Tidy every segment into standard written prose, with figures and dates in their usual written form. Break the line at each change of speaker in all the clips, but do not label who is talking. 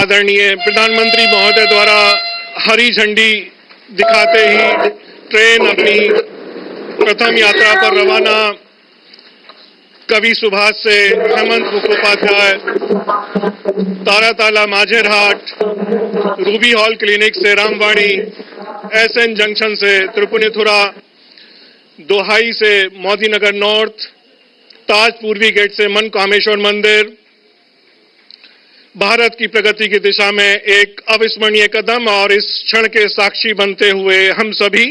आदरणीय प्रधानमंत्री महोदय द्वारा हरी झंडी दिखाते ही ट्रेन अपनी प्रथम यात्रा पर रवाना कवि सुभाष से Hemanta Mukhopadhyay, Taratala Majerhat, Ruby Hall Clinic से रामवाणी, एसएन जंक्शन से त्रिपुनिथुरा, दोहाई से मोदीनगर नॉर्थ, ताज पूर्वी गेट से मन कामेश्वर मंदिर, भारत की प्रगति की दिशा में एक अविस्मरणीय कदम और इस क्षण के साक्षी बनते हुए हम सभी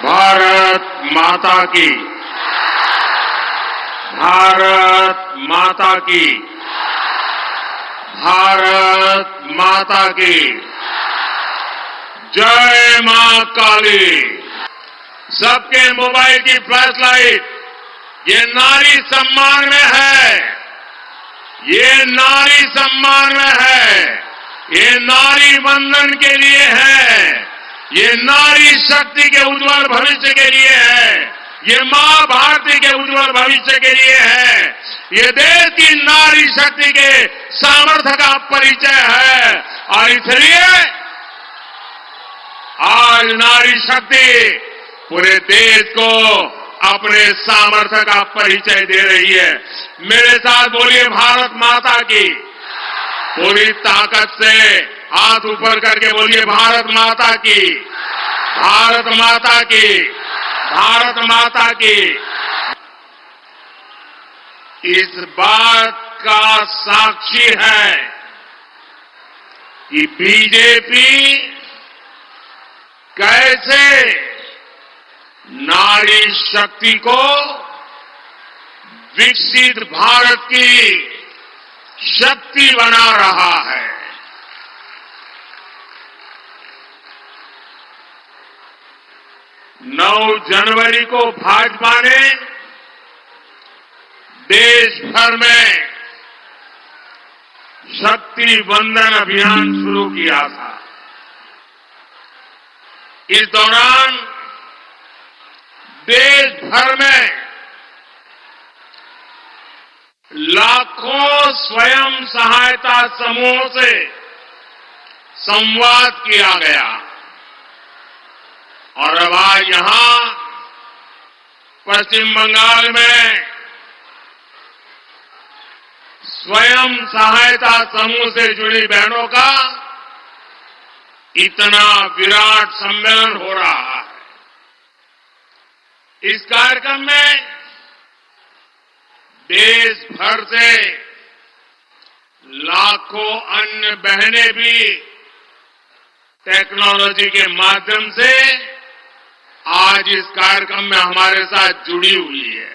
भारत माता की, भारत माता की, भारत माता की जय मां काली। सबके मोबाइल की फ्लैश लाइट ये नारी सम्मान में है, ये नारी सम्मान में है, ये नारी वंदन के लिए है, ये नारी शक्ति के उज्जवल भविष्य के लिए है, ये मां भारती के उज्जवल भविष्य के लिए है, ये देश की नारी शक्ति के सामर्थ्य का परिचय है। और इसलिए आज नारी शक्ति पूरे देश को अपने सामर्थ्य का परिचय दे रही है। मेरे साथ बोलिए भारत माता की, पूरी ताकत से हाथ ऊपर करके बोलिए भारत माता की, भारत माता की, भारत माता की। इस बात का साक्षी है कि बीजेपी कैसे नारी शक्ति को विकसित भारत की शक्ति बना रहा है। 9 जनवरी को भाजपा ने देश भर में शक्ति वंदन अभियान शुरू किया था। इस दौरान देश भर में लाखों स्वयं सहायता समूहों से संवाद किया गया और अब आज यहां पश्चिम बंगाल में स्वयं सहायता समूह से जुड़ी बहनों का इतना विराट सम्मेलन हो रहा है। इस कार्यक्रम में देश भर से लाखों अन्य बहनें भी टेक्नोलॉजी के माध्यम से आज इस कार्यक्रम में हमारे साथ जुड़ी हुई है।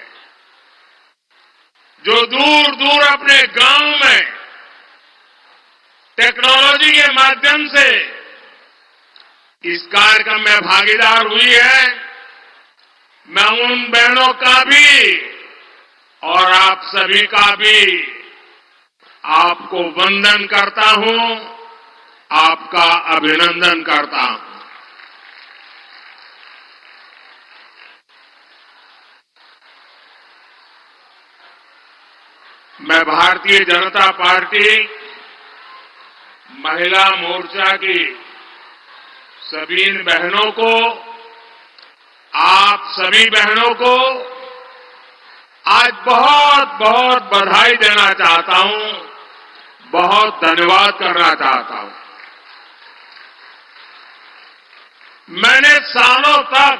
जो दूर दूर अपने गांव में टेक्नोलॉजी के माध्यम से इस कार्यक्रम में भागीदार हुई है, मैं उन बहनों का भी और आप सभी का भी आपको वंदन करता हूं, आपका अभिनंदन करता हूं। मैं भारतीय जनता पार्टी महिला मोर्चा की सभी बहनों को, आप सभी बहनों को आज बहुत बहुत बधाई देना चाहता हूं, बहुत धन्यवाद करना चाहता हूं। मैंने सालों तक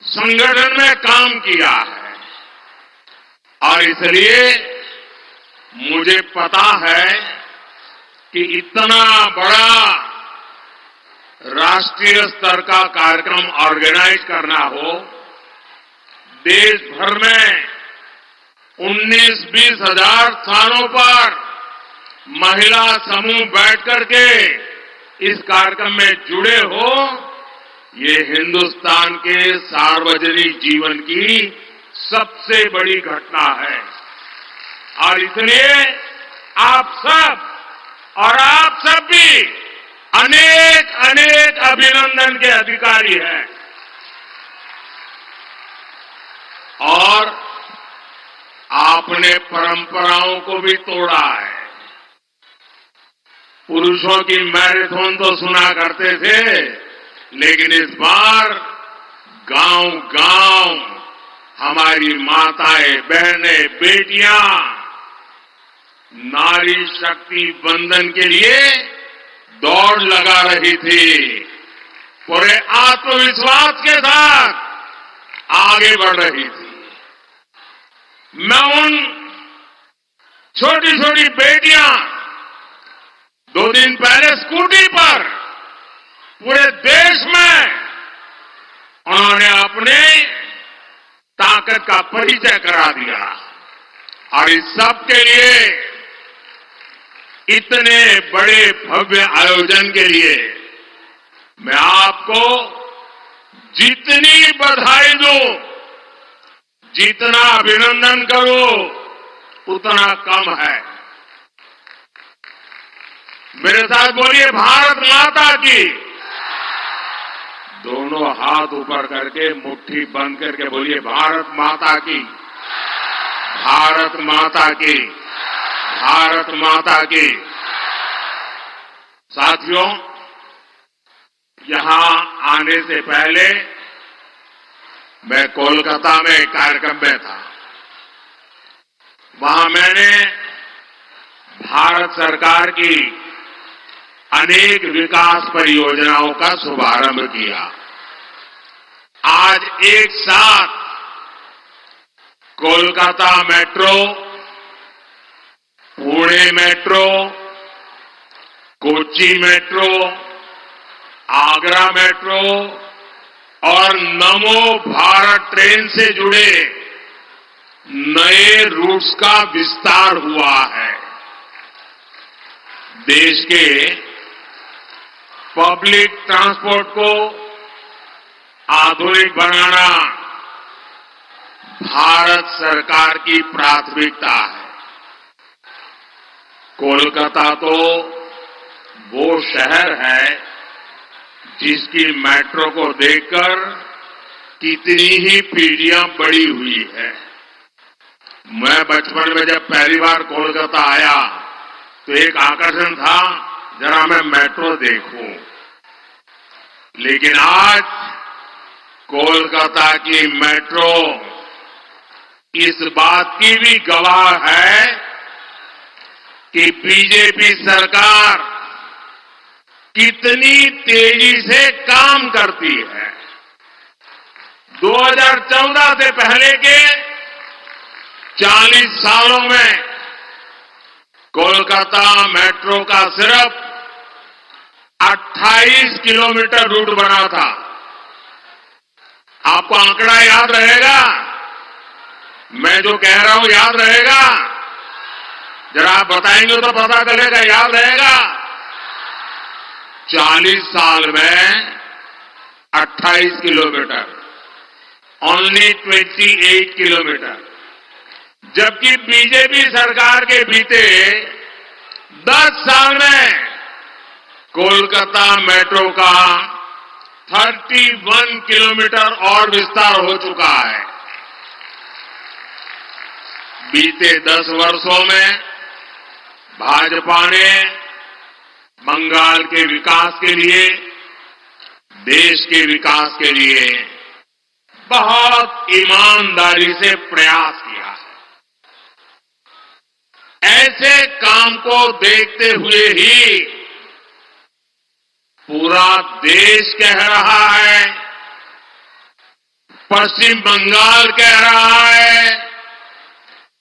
संगठन में काम किया है और इसलिए मुझे पता है कि इतना बड़ा राष्ट्रीय स्तर का कार्यक्रम ऑर्गेनाइज करना हो, देश भर में 19-20 हजार स्थानों पर महिला समूह बैठ करके इस कार्यक्रम में जुड़े हो, ये हिंदुस्तान के सार्वजनिक जीवन की सबसे बड़ी घटना है। और इसलिए आप सब और आप सब भी अनेक अनेक अभिनंदन के अधिकारी हैं और आपने परंपराओं को भी तोड़ा है। पुरुषों की मैराथन तो सुना करते थे, लेकिन इस बार गांव-गांव हमारी माताएं, बहनें, बेटियां नारी शक्ति बंधन के लिए दौड़ लगा रही थी। पूरे आत्मविश्वास के साथ आगे बढ़ रही थी। मैं उन छोटी छोटी बेटियां 2 दिन पहले स्कूटी पर पूरे देश में उन्होंने अपने ताकत का परिचय करा दिया और इस सब के लिए, इतने बड़े भव्य आयोजन के लिए मैं आपको जितनी बधाई दूं, जितना अभिनंदन करूं उतना कम है। मेरे साथ बोलिए भारत माता की। दोनों हाथ ऊपर करके मुट्ठी बंद करके बोलिए भारत माता की, भारत माता की, भारत माता की। साथियों, यहां आने से पहले मैं कोलकाता में एक कार्यक्रम में था। वहां मैंने भारत सरकार की अनेक विकास परियोजनाओं का शुभारंभ किया। आज एक साथ Kolkata metro, Pune metro, Kochi metro, Agra metro और नमो भारत ट्रेन से जुड़े नए रूट्स का विस्तार हुआ है। देश के पब्लिक ट्रांसपोर्ट को आधुनिक बनाना भारत सरकार की प्राथमिकता है। कोलकाता तो वो शहर है जिसकी मेट्रो को देखकर कितनी ही पीढ़ियां बड़ी हुई है। मैं बचपन में जब पहली बार कोलकाता आया तो एक आकर्षण था, जरा मैं मेट्रो देखूं। लेकिन आज कोलकाता की मेट्रो इस बात की भी गवाह है कि बीजेपी सरकार कितनी तेजी से काम करती है। 2014 से पहले के 40 सालों में कोलकाता मेट्रो का सिर्फ 28 किलोमीटर रूट बना था। आपको आंकड़ा याद रहेगा? मैं जो कह रहा हूं याद रहेगा? जरा आप बताएंगे तो पता चलेगा, याद रहेगा? 40 साल में 28 किलोमीटर, ओनली 28 किलोमीटर। जबकि बीजेपी सरकार के बीते 10 साल में कोलकाता मेट्रो का 31 किलोमीटर और विस्तार हो चुका है। बीते 10 वर्षों में भाजपा ने बंगाल के विकास के लिए, देश के विकास के लिए बहुत ईमानदारी से प्रयास किया है। ऐसे काम को देखते हुए ही पूरा देश कह रहा है, पश्चिम बंगाल कह रहा है,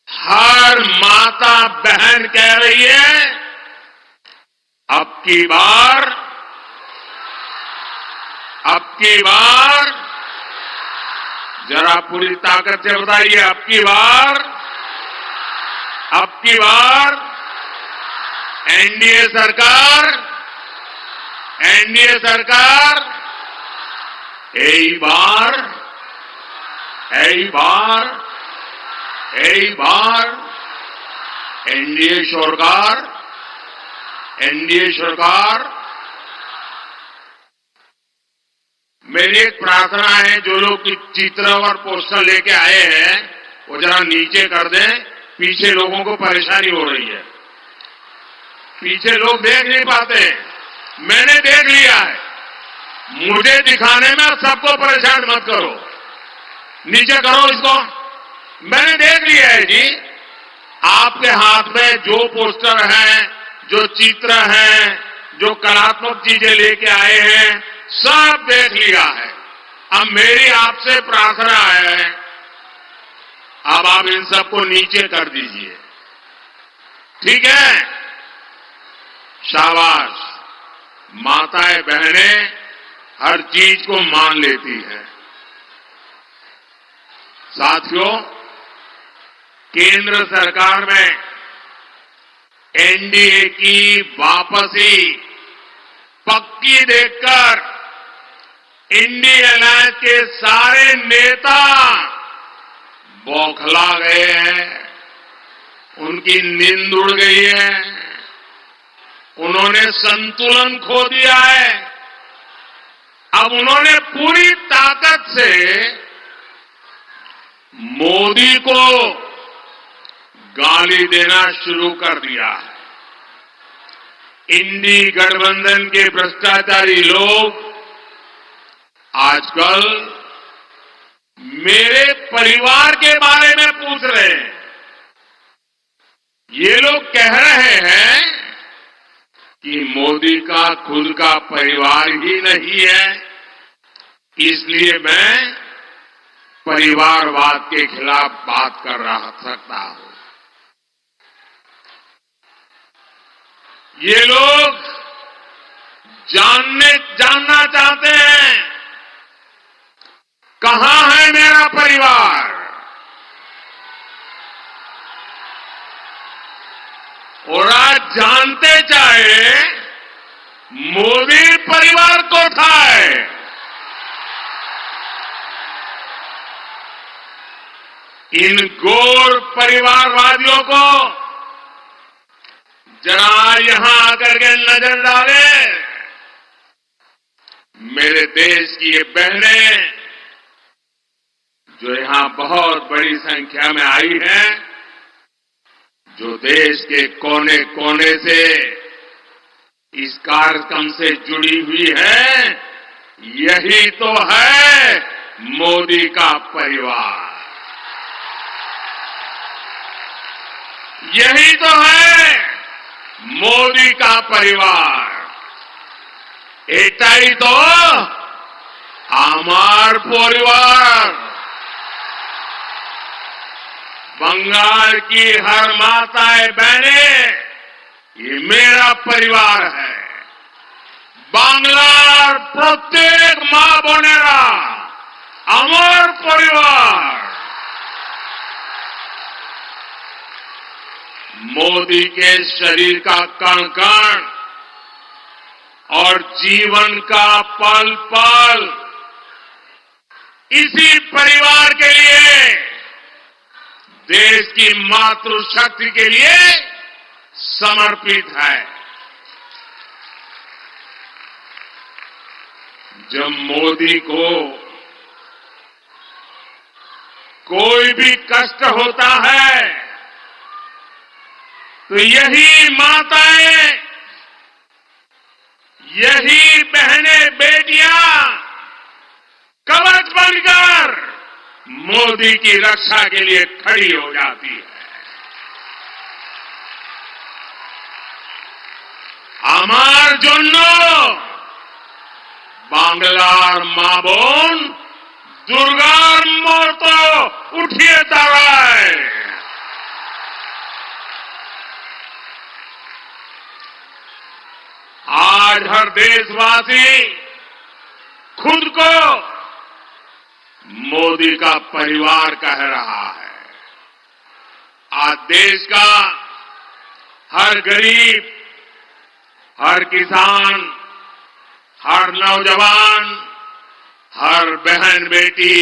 हर माता बहन कह रही है, अब की बार जरा पूरी ताकत से बताइए, अब की बार एनडीए सरकार यही बार एनडीए सरकार मेरी एक प्रार्थना है, जो लोग चित्र और पोस्टर लेके आए हैं वो जरा नीचे कर दें, पीछे लोगों को परेशानी हो रही है, पीछे लोग देख नहीं पाते। मैंने देख लिया है, मुझे दिखाने में सबको परेशान मत करो, नीचे करो इसको। मैंने देख लिया है जी, आपके हाथ में जो पोस्टर हैं, जो चित्र हैं, जो कलात्मक चीजें लेके आए हैं, सब देख लिया है। अब मेरी आपसे प्रार्थना है, अब आप इन सबको नीचे कर दीजिए, ठीक है? शाबाश, माताएं बहनें हर चीज को मान लेती हैं। साथियों, केंद्र सरकार में एनडीए की वापसी पक्की देखकर इंडिया अलायंस के सारे नेता बौखला गए हैं, उनकी नींद उड़ गई है, उन्होंने संतुलन खो दिया है। अब उन्होंने पूरी ताकत से मोदी को गाली देना शुरू कर दिया है। इंडी गठबंधन के भ्रष्टाचारी लोग आजकल मेरे परिवार के बारे में पूछ रहे हैं। ये लोग कह रहे हैं कि मोदी का खुद का परिवार ही नहीं है, इसलिए मैं परिवारवाद के खिलाफ बात कर सकता हूं। ये लोग जानना चाहते हैं कहां है मेरा परिवार, और आज जानते चाहे मोदी परिवार को खाए। इन गोर परिवारवादियों को जरा यहां आकर के नजर डालें। मेरे देश की ये बहनें जो यहां बहुत बड़ी संख्या में आई हैं, जो देश के कोने कोने से इस कार्यक्रम से जुड़ी हुई है, यही तो है मोदी का परिवार, यही तो है मोदी का परिवार। एटाई तो आमार परिवार। बंगाल की हर माताएं बहनें, ये मेरा परिवार है। बांग्लार प्रत्येक मां बोनेरा আমার परिवार। मोदी के शरीर का कण कण और जीवन का पल पल इसी परिवार के लिए, देश की मातृशक्ति के लिए समर्पित है। जब मोदी को कोई भी कष्ट होता है तो यही माताएं, यही बहनें बेटियां कवच बनकर मोदी की रक्षा के लिए खड़ी हो जाती है। আমার জন্য বাংলার মা বোন দুর্গার মতো উঠিয়ে দাঁড়ায়। आज हर देशवासी खुद को मोदी का परिवार कह रहा है। आज देश का हर गरीब, हर किसान, हर नौजवान, हर बहन बेटी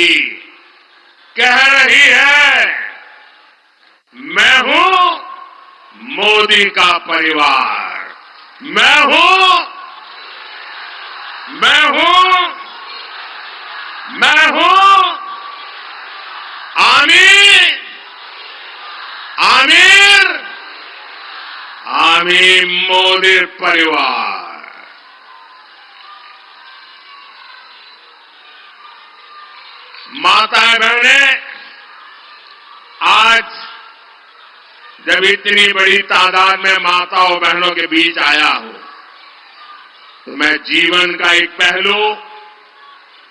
कह रही है, मैं हूं मोदी का परिवार, मैं हूं मैं हूं आमिर, आमिर, आमिर मोदी परिवार। माताएं बहनें, आज जब इतनी बड़ी तादाद में माताओं बहनों के बीच आया हूं, तो मैं जीवन का एक पहलू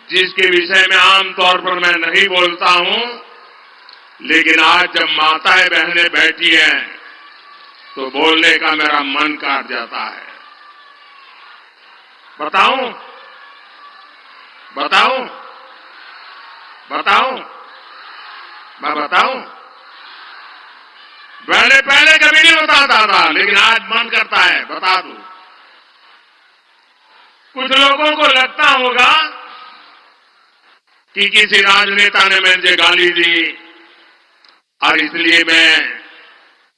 जिसके विषय में आमतौर पर मैं नहीं बोलता हूं, लेकिन आज जब माताएं बहनें बैठी हैं तो बोलने का मेरा मन काट जाता है। बताऊं बताऊं बताऊं मैं बताऊं? पहले कभी नहीं बताता था, लेकिन आज मन करता है बता दूं। कुछ लोगों को लगता होगा कि किसी राजनेता ने मुझे गाली दी और इसलिए मैं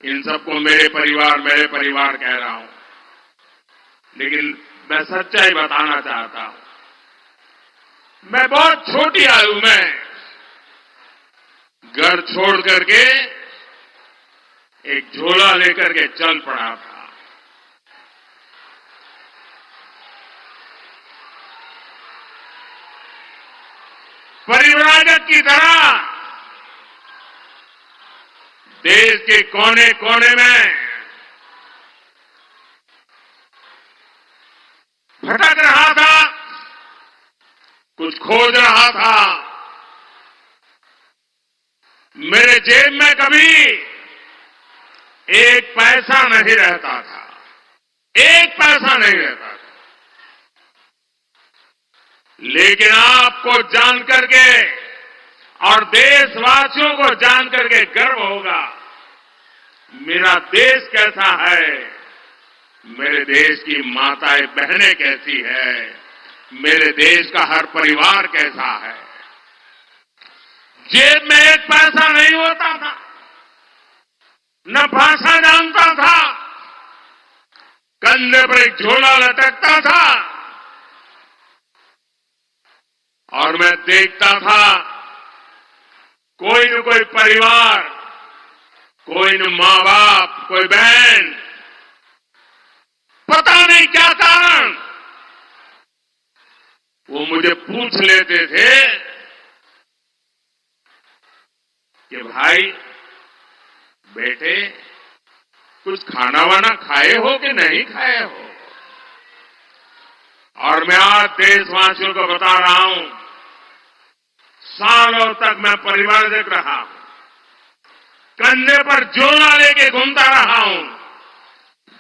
इन सबको मेरे परिवार कह रहा हूं, लेकिन मैं सच्चाई बताना चाहता हूं। मैं बहुत छोटी आयु में घर छोड़ करके एक झोला लेकर के चल पड़ा था। परिव्राजक की तरह देश के कोने कोने में भटक रहा था, कुछ खोज रहा था। मेरे जेब में कभी एक पैसा नहीं रहता था, एक पैसा नहीं रहता था। लेकिन आपको जान करके और देशवासियों को जान करके गर्व होगा, मेरा देश कैसा है, मेरे देश की माताएं बहनें कैसी है, मेरे देश का हर परिवार कैसा है। जेब में एक पैसा नहीं होता था, न भाषा जानता था, कंधे पर एक झोला लटकता था और मैं देखता था कोई न कोई परिवार, कोई न मां बाप, कोई बहन, पता नहीं क्या कारण, वो मुझे पूछ लेते थे कि भाई बेटे कुछ खाना वाना खाए हो कि नहीं खाए हो। और मैं आज देशवासियों को बता रहा हूं, सालों तक मैं परिवारजक रहा, कंधे पर झोला लेके घूमता रहा हूं,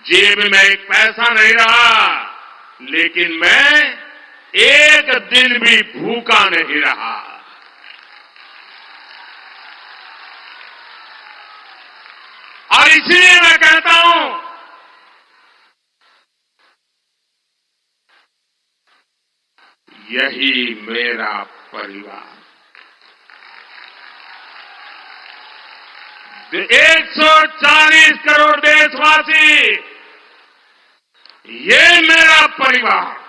जेब में एक पैसा नहीं रहा, लेकिन मैं एक दिन भी भूखा नहीं रहा। और इसलिए मैं कहता हूं, यही मेरा परिवार। 140 करोड़ देशवासी, ये मेरा परिवार।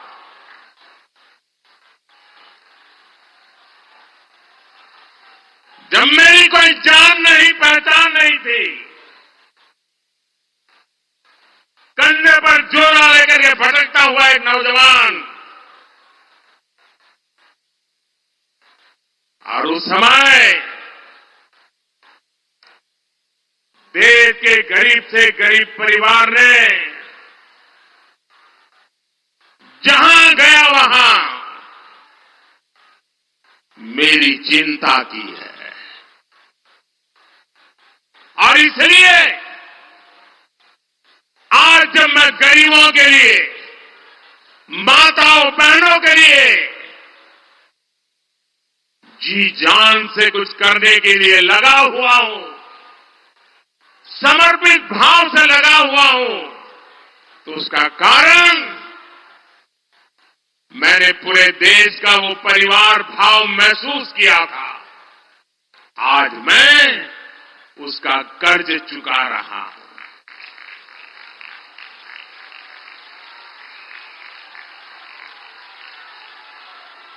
जब मेरी कोई जान नहीं, पहचान नहीं थी, कंधे पर झोला लेकर के भटकता हुआ एक नौजवान, और उस समय देश के गरीब से गरीब परिवार ने जहां गया वहां मेरी चिंता की है। और इसलिए आज जब मैं गरीबों के लिए, माताओं बहनों के लिए जी जान से कुछ करने के लिए लगा हुआ हूं, समर्पित भाव से लगा हुआ हूं, तो उसका कारण मैंने पूरे देश का वो परिवार भाव महसूस किया था। आज मैं उसका कर्ज चुका रहा हूं।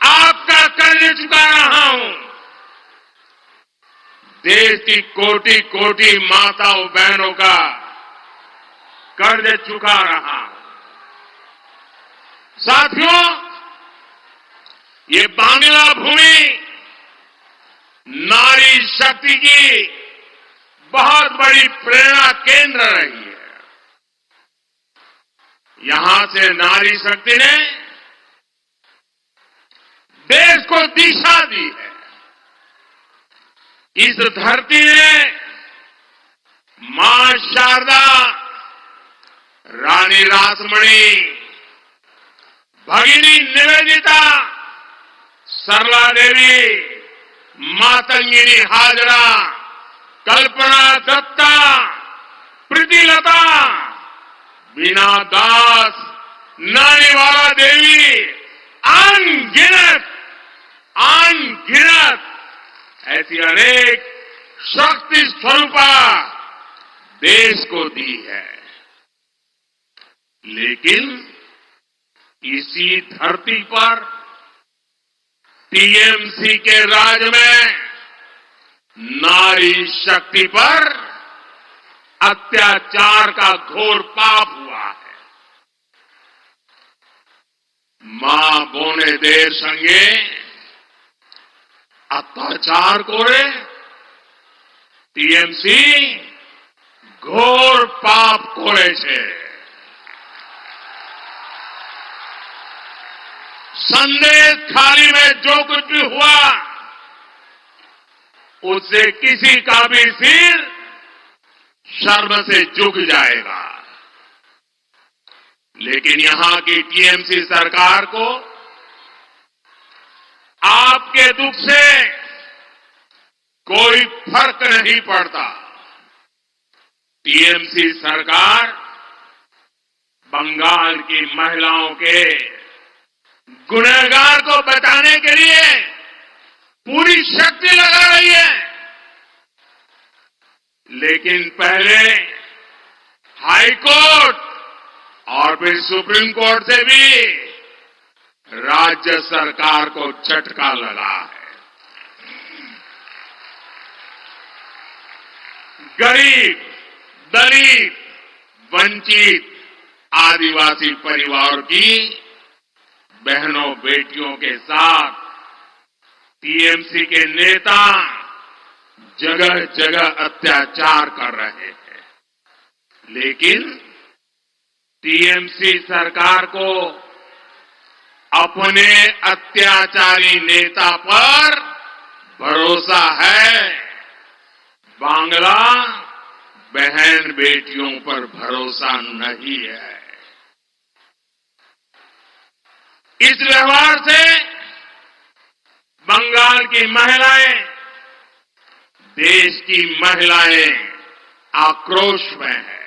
आपका कर्ज चुका रहा हूं। देश की कोटि कोटि माताओं बहनों का कर्ज चुका रहा हूं। साथियों, ये बांग्ला भूमि नारी शक्ति की बहुत बड़ी प्रेरणा केंद्र रही है। यहां से नारी शक्ति ने देश को दिशा दी है। इस धरती ने मां शारदा, रानी रासमणी, भगिनी निवेदिता, सरला देवी, मातंगिनी हाजरा, कल्पना दत्ता, प्रीतिलता, बीना दास, नानीवाला देवी, अनगिनत ऐसी अनेक शक्ति स्वरूपा देश को दी है। लेकिन इसी धरती पर टीएमसी के राज में नारी शक्ति पर अत्याचार का घोर पाप हुआ है। मां बोने देर संगे अत्याचार कोरे टीएमसी घोर पाप कोरे छे। संदेश खाली में जो कुछ भी हुआ उससे किसी का भी सिर शर्म से झुक जाएगा। लेकिन यहां की टीएमसी सरकार को आपके दुख से कोई फर्क नहीं पड़ता। टीएमसी सरकार बंगाल की महिलाओं के गुनहगार को बचाने के लिए पूरी शक्ति लगा रही है। लेकिन पहले हाई कोर्ट और फिर सुप्रीम कोर्ट से भी राज्य सरकार को झटका लगा है। गरीब, दलित, वंचित, आदिवासी परिवार की बहनों बेटियों के साथ टीएमसी के नेता जगह जगह अत्याचार कर रहे हैं। लेकिन टीएमसी सरकार को अपने अत्याचारी नेता पर भरोसा है, बांग्ला बहन बेटियों पर भरोसा नहीं है। इस व्यवहार से बंगाल की महिलाएं, देश की महिलाएं आक्रोश में है।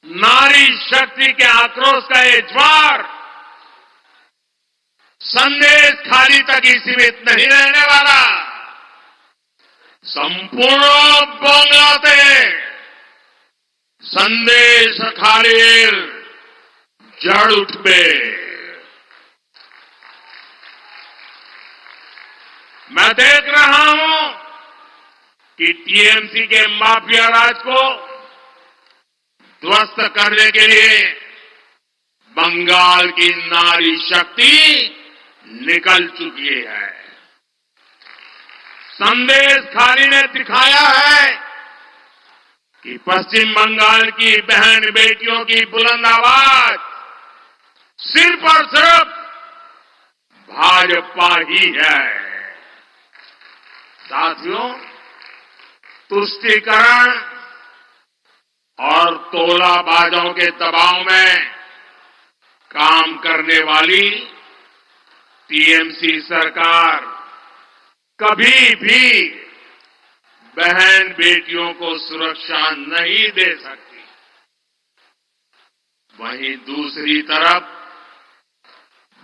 नारी शक्ति के आक्रोश का ये ज्वार संदेश खाली तक ही सीमित नहीं रहने वाला। संपूर्ण बांग्लाते संदेश खालीर जड़ उठबे। मैं देख रहा हूं कि टीएमसी के माफिया राज को ध्वस्त करने के लिए बंगाल की नारी शक्ति निकल चुकी है। संदेश खाली ने दिखाया है कि पश्चिम बंगाल की बहन बेटियों की बुलंद आवाज सिर्फ और सिर्फ भाजपा ही है। साथियों, तुष्टीकरण और तोलाबाजों के दबाव में काम करने वाली टीएमसी सरकार कभी भी बहन बेटियों को सुरक्षा नहीं दे सकती। वहीं दूसरी तरफ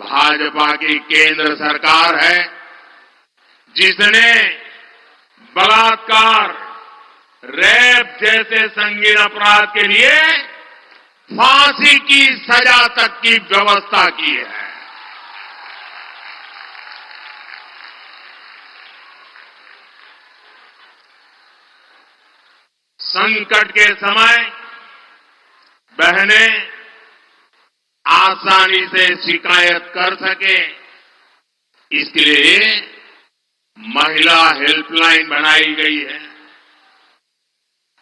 भाजपा की केंद्र सरकार है जिसने बलात्कार, रेप जैसे संगीन अपराध के लिए फांसी की सजा तक की व्यवस्था की है। संकट के समय बहनें आसानी से शिकायत कर सके, इसके लिए महिला हेल्पलाइन बनाई गई है।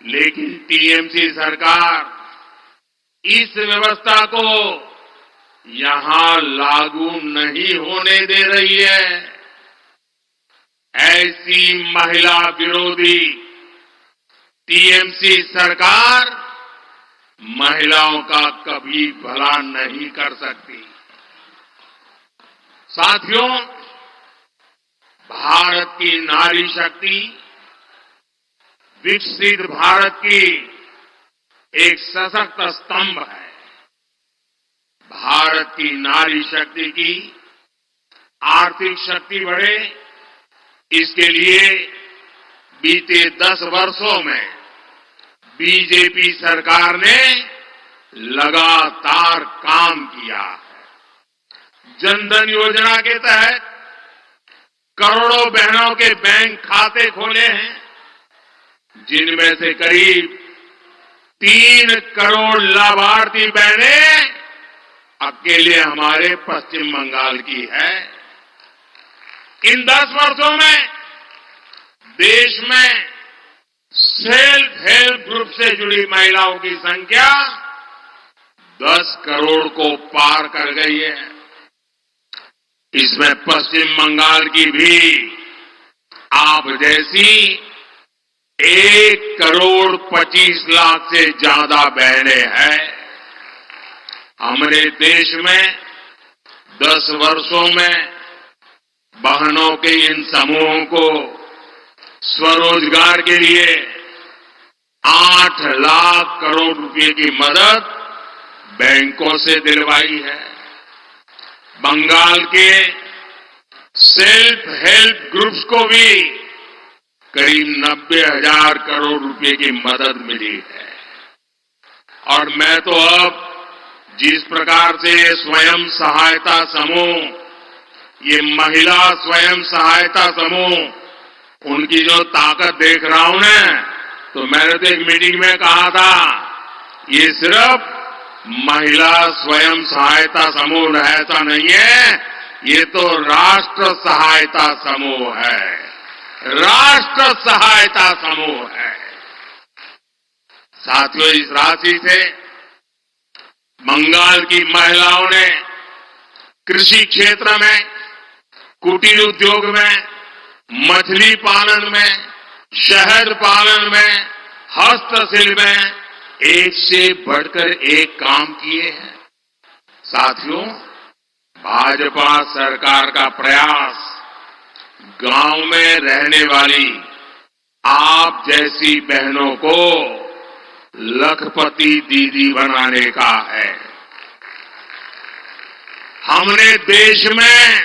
लेकिन टीएमसी सरकार इस व्यवस्था को यहां लागू नहीं होने दे रही है। ऐसी महिला विरोधी टीएमसी सरकार महिलाओं का कभी भला नहीं कर सकती। साथियों, भारत की नारी शक्ति विकसित भारत की एक सशक्त स्तंभ है। भारत की नारी शक्ति की आर्थिक शक्ति बढ़े, इसके लिए बीते 10 वर्षों में बीजेपी सरकार ने लगातार काम किया है। जनधन योजना के तहत करोड़ों बहनों के बैंक खाते खोले हैं, जिनमें से करीब 3 करोड़ लाभार्थी बहनें अकेले हमारे पश्चिम बंगाल की है। इन 10 वर्षों में देश में सेल्फ हेल्प ग्रुप से जुड़ी महिलाओं की संख्या 10 करोड़ को पार कर गई है। इसमें पश्चिम बंगाल की भी आप जैसी 1 करोड़ 25 लाख से ज्यादा बहनें हैं। हमारे देश में 10 वर्षों में बहनों के इन समूहों को स्वरोजगार के लिए 8 लाख करोड़ रुपए की मदद बैंकों से दिलवाई है। बंगाल के सेल्फ हेल्प ग्रुप्स को भी करीब 90,000 करोड़ रुपए की मदद मिली है। और मैं तो अब जिस प्रकार से स्वयं सहायता समूह, ये महिला स्वयं सहायता समूह, उनकी जो ताकत देख रहा हूं ना, तो मैंने तो एक मीटिंग में कहा था, ये सिर्फ महिला स्वयं सहायता समूह ऐसा नहीं है, ये तो राष्ट्र सहायता समूह है। राष्ट्र सहायता समूह है। साथियों, इस राशि से बंगाल की महिलाओं ने कृषि क्षेत्र में, कुटीर उद्योग में, मछली पालन में, शहद पालन में, हस्तशिल्प में एक से बढ़कर एक काम किए हैं। साथियों, भाजपा सरकार का प्रयास गांव में रहने वाली आप जैसी बहनों को लखपति दीदी बनाने का है। हमने देश में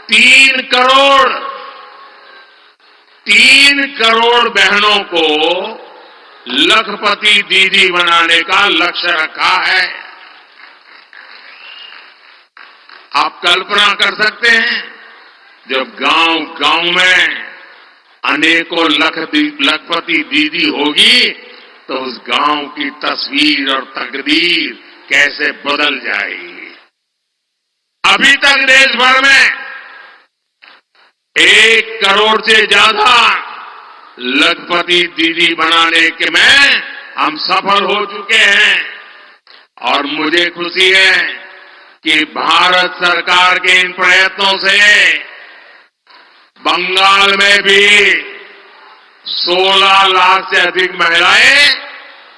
3 करोड़ बहनों को लखपति दीदी बनाने का लक्ष्य रखा है। आप कल्पना कर सकते हैं, जब गांव में अनेकों लखपति दीदी होगी तो उस गांव की तस्वीर और तकदीर कैसे बदल जाएगी। अभी तक देश भर में 1 करोड़ से ज्यादा लखपति दीदी बनाने के में हम सफल हो चुके हैं। और मुझे खुशी है कि भारत सरकार के इन प्रयत्नों से बंगाल में भी 16 लाख से अधिक महिलाएं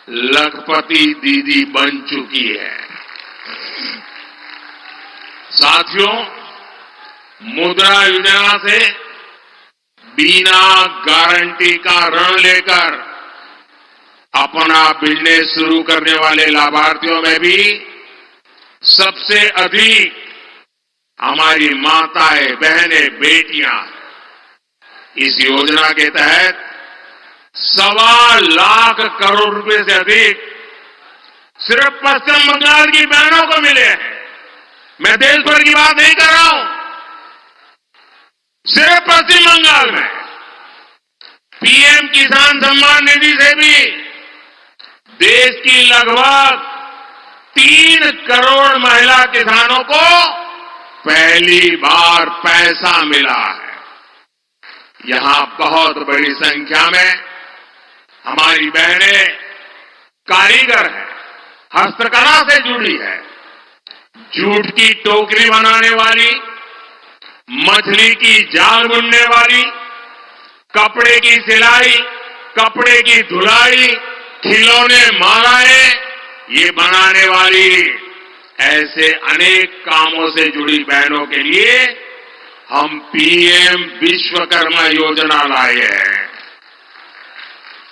लखपति दीदी बन चुकी है। साथियों, मुद्रा योजना से बिना गारंटी का ऋण लेकर अपना बिजनेस शुरू करने वाले लाभार्थियों में भी सबसे अधिक हमारी माताएं, बहनें, बेटियां। इस योजना के तहत 1.25 लाख करोड़ रुपए से अधिक सिर्फ पश्चिम बंगाल की बहनों को मिले हैं। मैं देश भर की बात नहीं कर रहा हूं, सिर्फ पश्चिम बंगाल में पीएम किसान सम्मान निधि से भी देश की लगभग 3 करोड़ महिला किसानों को पहली बार पैसा मिला है। यहां बहुत बड़ी संख्या में हमारी बहनें कारीगर हैं, हस्तकला से जुड़ी है, जूट की टोकरी बनाने वाली, मछली की जाल बुनने वाली, कपड़े की सिलाई, कपड़े की धुलाई, खिलौने मालाएं ये बनाने वाली, ऐसे अनेक कामों से जुड़ी बहनों के लिए हम पीएम विश्वकर्मा योजना लाए हैं।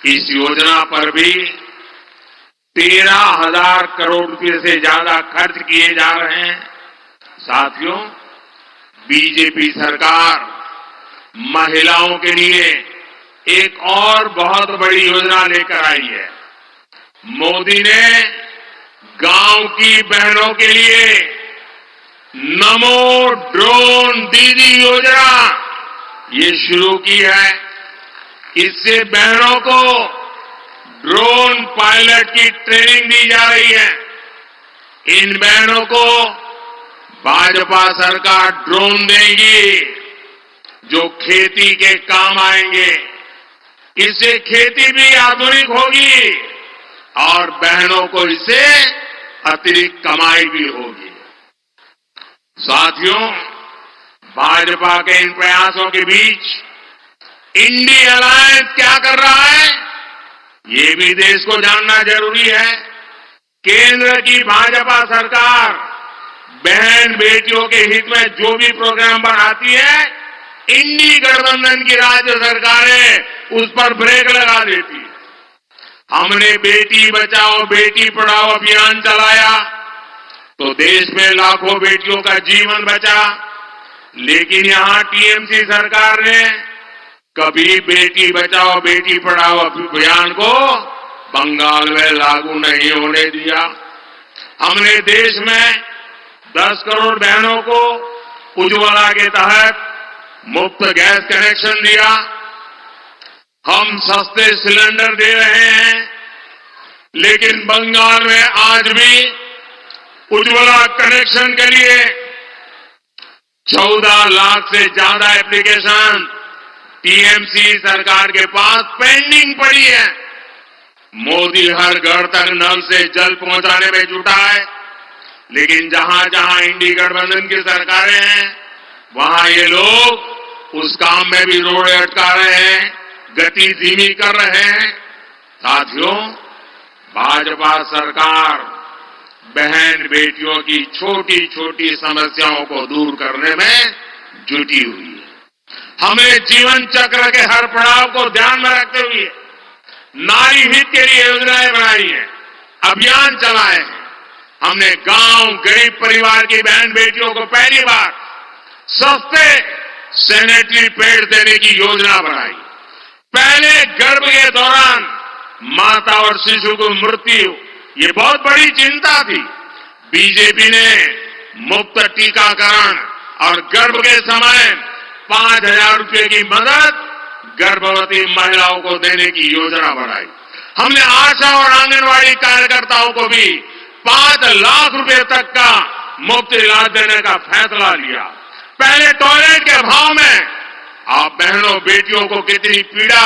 इस योजना पर भी 13,000 करोड़ रुपए से ज्यादा खर्च किए जा रहे हैं। साथियों, बीजेपी सरकार महिलाओं के लिए एक और बहुत बड़ी योजना लेकर आई है। मोदी ने गांव की बहनों के लिए नमो ड्रोन दीदी योजना ये शुरू की है। इससे बहनों को ड्रोन पायलट की ट्रेनिंग दी जा रही है। इन बहनों को भाजपा सरकार ड्रोन देगी जो खेती के काम आएंगे। इससे खेती भी आधुनिक होगी और बहनों को इससे अतिरिक्त कमाई भी होगी। साथियों, भाजपा के इन प्रयासों के बीच इंडी अलायंस क्या कर रहा है, ये भी देश को जानना जरूरी है। केंद्र की भाजपा सरकार बहन बेटियों के हित में जो भी प्रोग्राम बनाती है, इंडी गठबंधन की राज्य सरकारें उस पर ब्रेक लगा देती है। हमने बेटी बचाओ बेटी पढ़ाओ अभियान चलाया तो देश में लाखों बेटियों का जीवन बचा, लेकिन यहां टीएमसी सरकार ने कभी बेटी बचाओ बेटी पढ़ाओ अभियान को बंगाल में लागू नहीं होने दिया। हमने देश में 10 करोड़ बहनों को उज्ज्वला के तहत मुफ्त गैस कनेक्शन दिया। हम सस्ते सिलेंडर दे रहे हैं, लेकिन बंगाल में आज भी उज्ज्वला कनेक्शन के लिए 14 लाख से ज्यादा एप्लीकेशन टीएमसी सरकार के पास पेंडिंग पड़ी है। मोदी हर घर तक नल से जल पहुंचाने में जुटा है, लेकिन जहां जहां इंडी गठबंधन की सरकारें हैं वहां ये लोग उस काम में भी रोड़े अटका रहे हैं, गति धीमी कर रहे हैं। साथियों, भाजपा सरकार बहन बेटियों की छोटी छोटी समस्याओं को दूर करने में जुटी हुई है। हमने जीवन चक्र के हर पड़ाव को ध्यान में रखते हुए नारी हित के लिए योजनाएं बनाई हैं, अभियान चलाए हैं। हमने गांव गरीब परिवार की बहन बेटियों को पहली बार सस्ते सैनिटरी पैड देने की योजना बनाई। पहले गर्भ के दौरान माता और शिशु को मृत्यु ये बहुत बड़ी चिंता थी। बीजेपी ने मुफ्त टीकाकरण और गर्भ के समय 5,000 रुपए की मदद गर्भवती महिलाओं को देने की योजना बनाई। हमने आशा और आंगनवाड़ी कार्यकर्ताओं को भी 5 लाख रुपए तक का मुफ्त इलाज देने का फैसला लिया। पहले टॉयलेट के अभाव में आप बहनों बेटियों को कितनी पीड़ा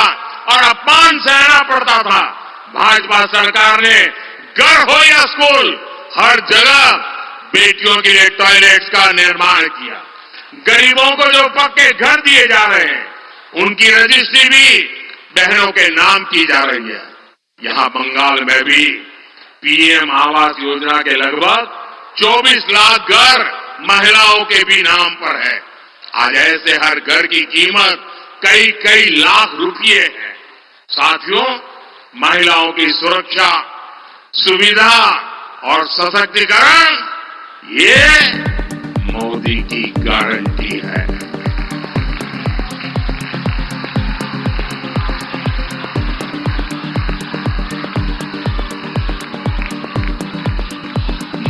और अपमान सहना पड़ता था। भाजपा सरकार ने घर हो या स्कूल हर जगह बेटियों के लिए टॉयलेट्स का निर्माण किया। गरीबों को जो पक्के घर दिए जा रहे हैं उनकी रजिस्ट्री भी बहनों के नाम की जा रही है। यहां बंगाल में भी पीएम आवास योजना के लगभग 24 लाख घर महिलाओं के भी नाम पर है। आज ऐसे हर घर की कीमत कई कई लाख रुपये है। साथियों, महिलाओं की सुरक्षा, सुविधा और सशक्तिकरण ये मोदी की गारंटी है।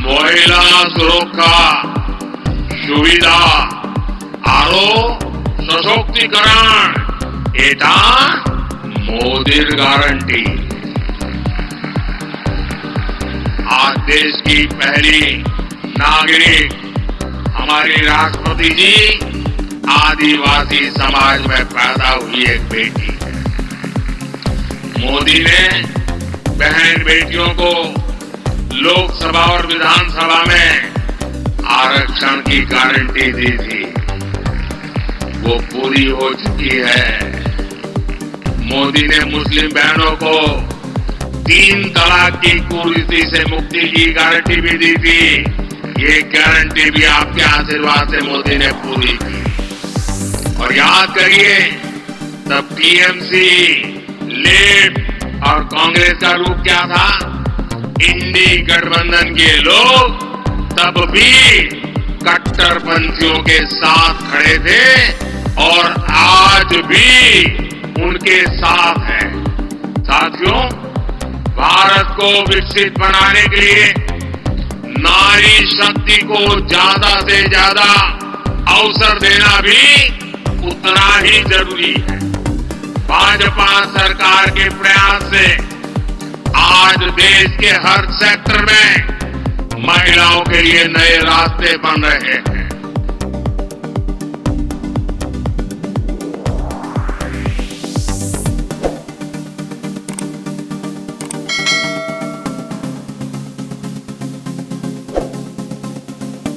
महिला सुरक्षा, सुविधा और सशक्तिकरण এটা मोदी गारंटी आज देश की पहली नागरिक हमारी राष्ट्रपति जी आदिवासी समाज में पैदा हुई एक बेटी है। मोदी ने बहन बेटियों को लोकसभा और विधानसभा में आरक्षण की गारंटी दी थी, वो पूरी हो चुकी है। मोदी ने मुस्लिम बहनों को 3 तलाक की कुरीति से मुक्ति की गारंटी भी दी थी। ये गारंटी भी आपके आशीर्वाद से मोदी ने पूरी की। और याद करिए, तब टीएमसी, लेफ्ट और कांग्रेस का रूप क्या था? इंडी गठबंधन के लोग तब भी कट्टरपंथियों के साथ खड़े थे और आज भी उनके साथ हैं। साथियों, भारत को विकसित बनाने के लिए नारी शक्ति को ज्यादा से ज्यादा अवसर देना भी उतना ही जरूरी है। भाजपा सरकार के प्रयास से आज देश के हर सेक्टर में महिलाओं के लिए नए रास्ते बन रहे हैं।